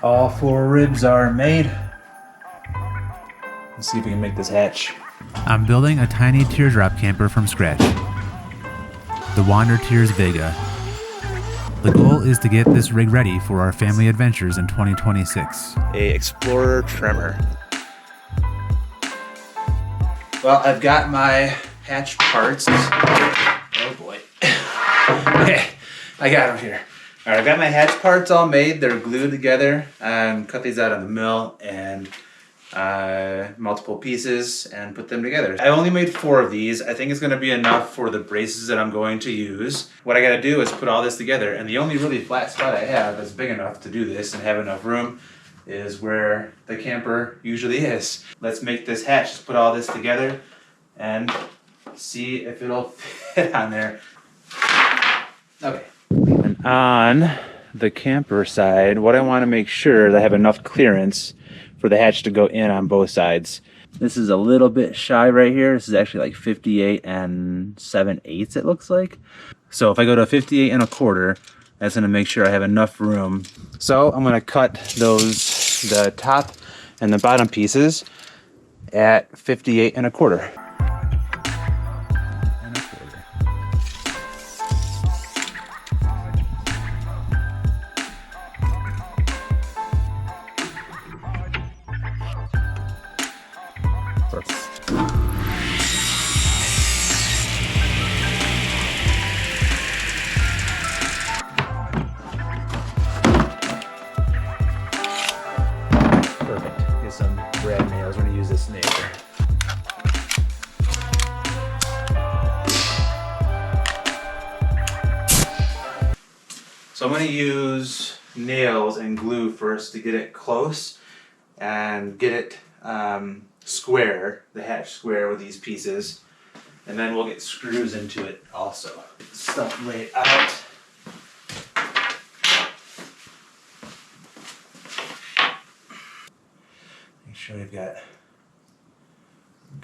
All 4 ribs are made. Let's see if we can make this hatch. I'm building a tiny teardrop camper from scratch. The Wander Tears Vega. The goal is to get this rig ready for our family adventures in 2026. A Explorer Tremor. Well, I've got my hatch parts. Oh boy. Okay, I got them here. All right, I've got my hatch parts all made. They're glued together. Cut these out of the mill and multiple pieces and put them together. I only made 4 of these. I think it's going to be enough for the braces that I'm going to use. What I got to do is put all this together, and the only really flat spot I have that's big enough to do this and have enough room is where the camper usually is. Let's make this hatch. Let's put all this together and see if it'll fit on there. Okay. And on the camper side, what I want to make sure that I have enough clearance for the hatch to go in on both sides. This is a little bit shy right here. This is actually like 58 and 7/8 it looks like. So if I go to 58 and a quarter, that's gonna make sure I have enough room. So I'm gonna cut the top and the bottom pieces at 58 and a quarter. So I'm going to use nails and glue first to get it close and get it square, the hatch square with these pieces. And then we'll get screws into it also. Stuff laid out. Make sure we've got a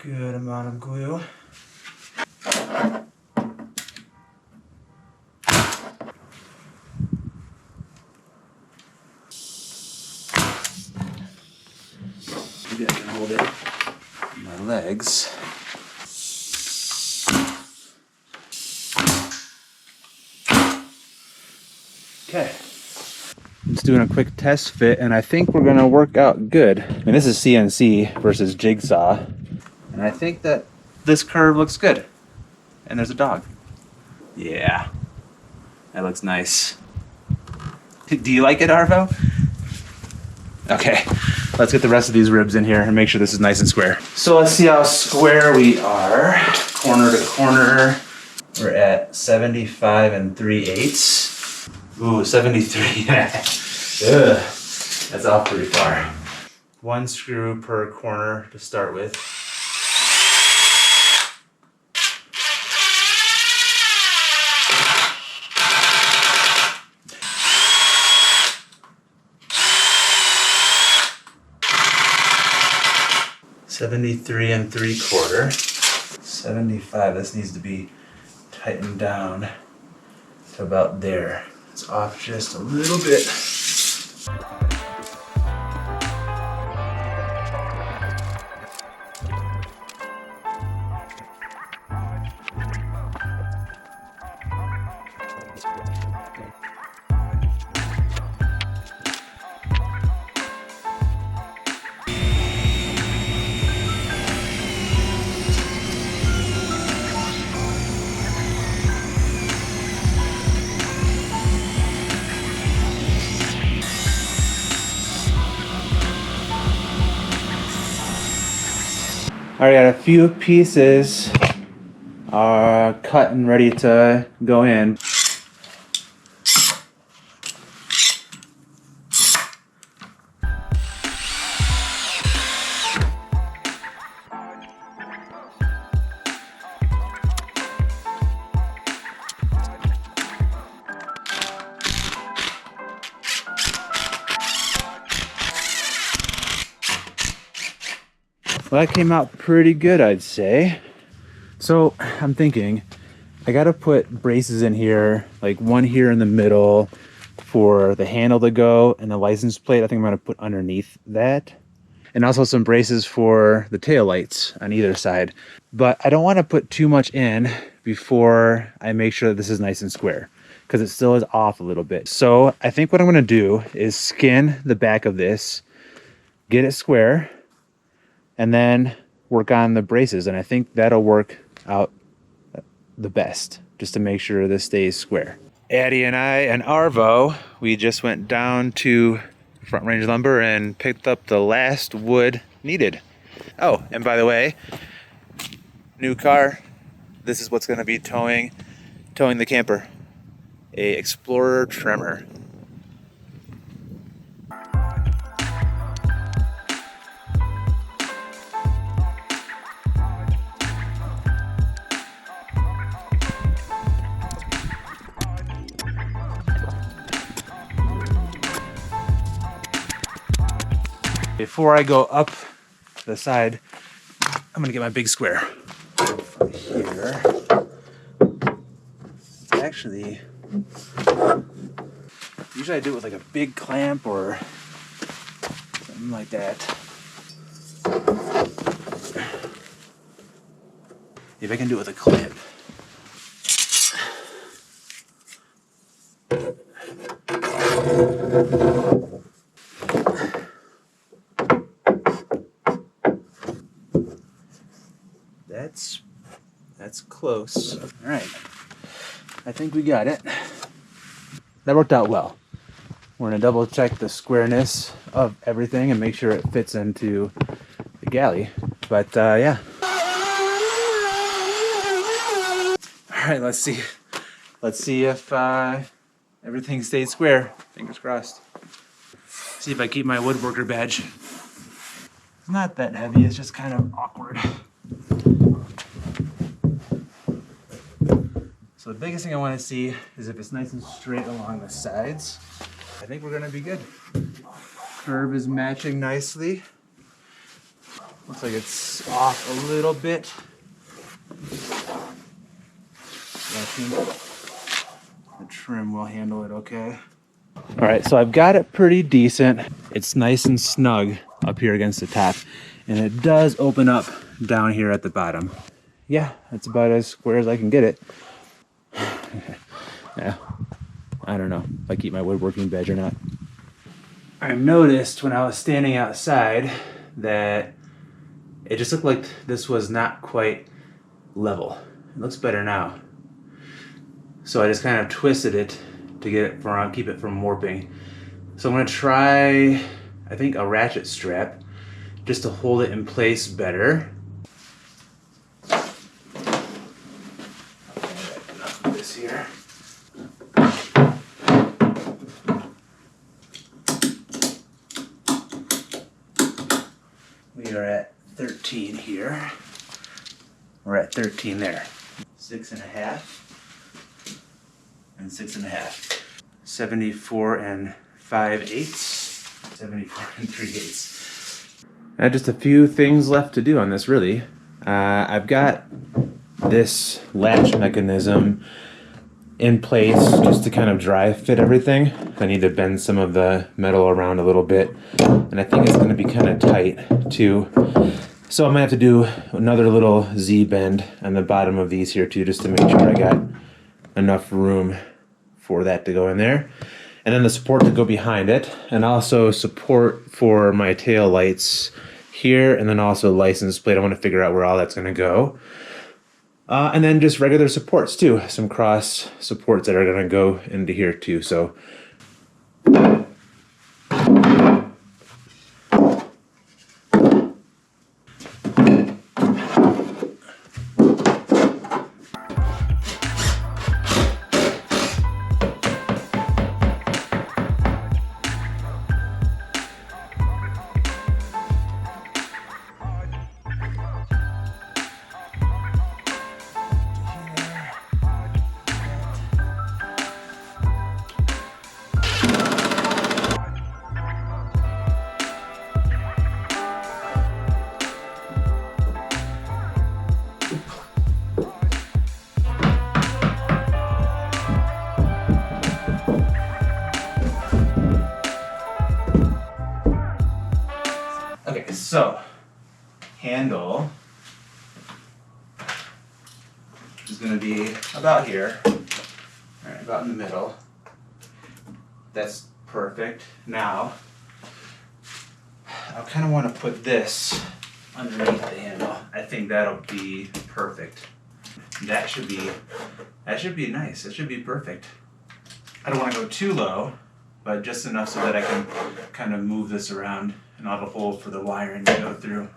good amount of glue. Maybe I can hold it in my legs. Okay. I'm just doing a quick test fit, and I think we're gonna work out good. I mean, this is CNC versus jigsaw, and I think that this curve looks good. And there's a dog. Yeah, that looks nice. Do you like it, Arvo? Okay, let's get the rest of these ribs in here and make sure this is nice and square. So let's see how square we are. Corner to corner, we're at 75 and 3/8. Ooh, 73. Ugh, that's off pretty far. 1 screw per corner to start with. $73 and 3/4. 75. This needs to be tightened down to about there. It's off just a little bit. I already got a few pieces cut and ready to go in. Well, that came out pretty good, I'd say. So I'm thinking I gotta put braces in here, like one here in the middle, for the handle to go, and the license plate I think I'm going to put underneath that. And also some braces for the tail lights on either side. But I don't want to put too much in before I make sure that this is nice and square, because it still is off a little bit. So I think what I'm going to do is skin the back of this, get it square, and then work on the braces. And I think that'll work out the best, just to make sure this stays square. Addie and I and Arvo, we just went down to Front Range Lumber and picked up the last wood needed. Oh, and by the way, new car. This is what's going to be towing the camper. A Explorer Tremor. Before I go up the side, I'm gonna get my big square from here. It's actually, usually I do it with like a big clamp or something like that. If I can do it with a clamp. That's close. All right, I think we got it. That worked out well. We're gonna double check the squareness of everything and make sure it fits into the galley. But yeah. All right, let's see if everything stays square. Fingers crossed. See if I keep my woodworker badge. It's not that heavy, it's just kind of awkward. So the biggest thing I want to see is if it's nice and straight along the sides. I think we're going to be good. Curve is matching nicely. Looks like it's off a little bit. I think the trim will handle it okay. All right, so I've got it pretty decent. It's nice and snug up here against the top, and it does open up down here at the bottom. Yeah, that's about as square as I can get it. Yeah, I don't know if I keep my woodworking badge or not. I noticed when I was standing outside that it just looked like this was not quite level. It looks better now. So I just kind of twisted it to get it from, keep it from warping. So I'm gonna try, I think, a ratchet strap just to hold it in place better. Here. We are at 13 here. We're at 13 there. 6.5 and 6.5. 74 and 5/8. 74 and 3/8. I have just a few things left to do on this, really. I've got this latch mechanism in place just to kind of dry fit everything. I need to bend some of the metal around a little bit, and I think it's going to be kind of tight too. So I'm gonna have to do another little Z bend on the bottom of these here too, just to make sure I got enough room for that to go in there. And then the support to go behind it, and also support for my tail lights here, and then also license plate. I want to figure out where all that's going to go. And then just regular supports too, some cross supports that are going to go into here too. So So, handle is going to be about here. All right, about in the middle. That's perfect. Now, I kind of want to put this underneath the handle. I think that'll be perfect. That should be nice. That should be perfect. I don't want to go too low, but just enough so that I can kind of move this around and I'll have a hole for the wiring to go through.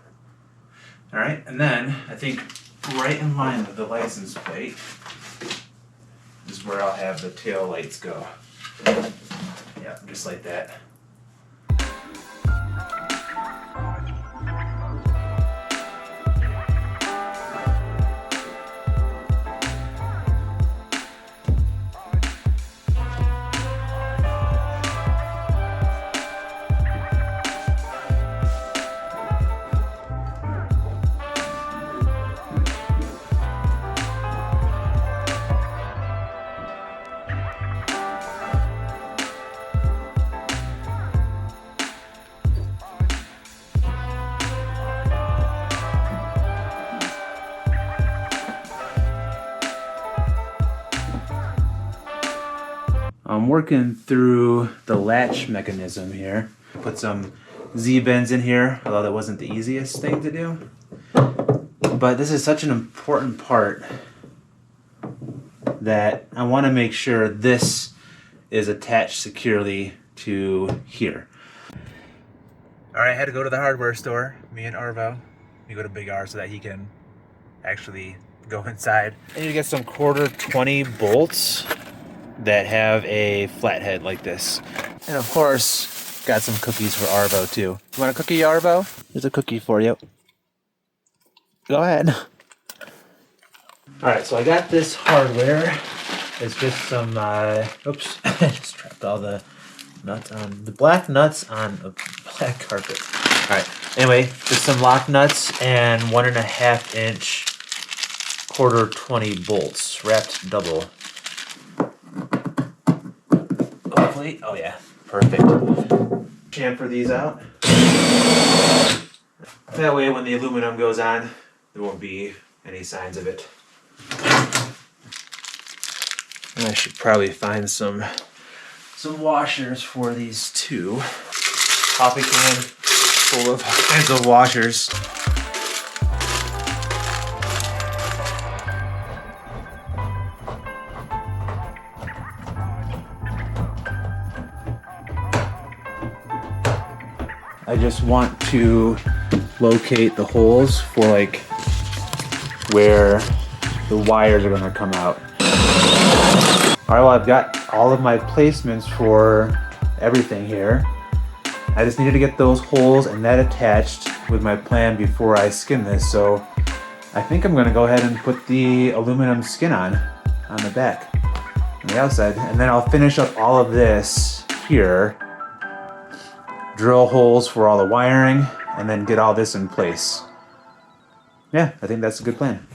All right, and then I think right in line with the license plate is where I'll have the tail lights go. Yeah, just like that. I'm working through the latch mechanism here. Put some Z-bends in here, although that wasn't the easiest thing to do. But this is such an important part that I want to make sure this is attached securely to here. All right, I had to go to the hardware store, me and Arvo. We go to Big R so that he can actually go inside. I need to get some 1/4-20 bolts that have a flathead like this. And of course, got some cookies for Arvo too. You want a cookie, Arvo? Here's a cookie for you. Go ahead. Alright, so I got this hardware. It's just some, oops, I just trapped all the nuts on, the black nuts on a black carpet. Alright, anyway, just some lock nuts and 1.5 inch 1/4-20 bolts, wrapped double. Hopefully, oh yeah, perfect. Chamfer these out. That way when the aluminum goes on, there won't be any signs of it. And I should probably find some washers for these too. Coffee can full of all kinds of washers. I just want to locate the holes for like where the wires are gonna come out. All right, well, I've got all of my placements for everything here. I just needed to get those holes and that attached with my plan before I skin this. So I think I'm gonna go ahead and put the aluminum skin on the back, on the outside, and then I'll finish up all of this here. Drill holes for all the wiring, and then get all this in place. Yeah, I think that's a good plan.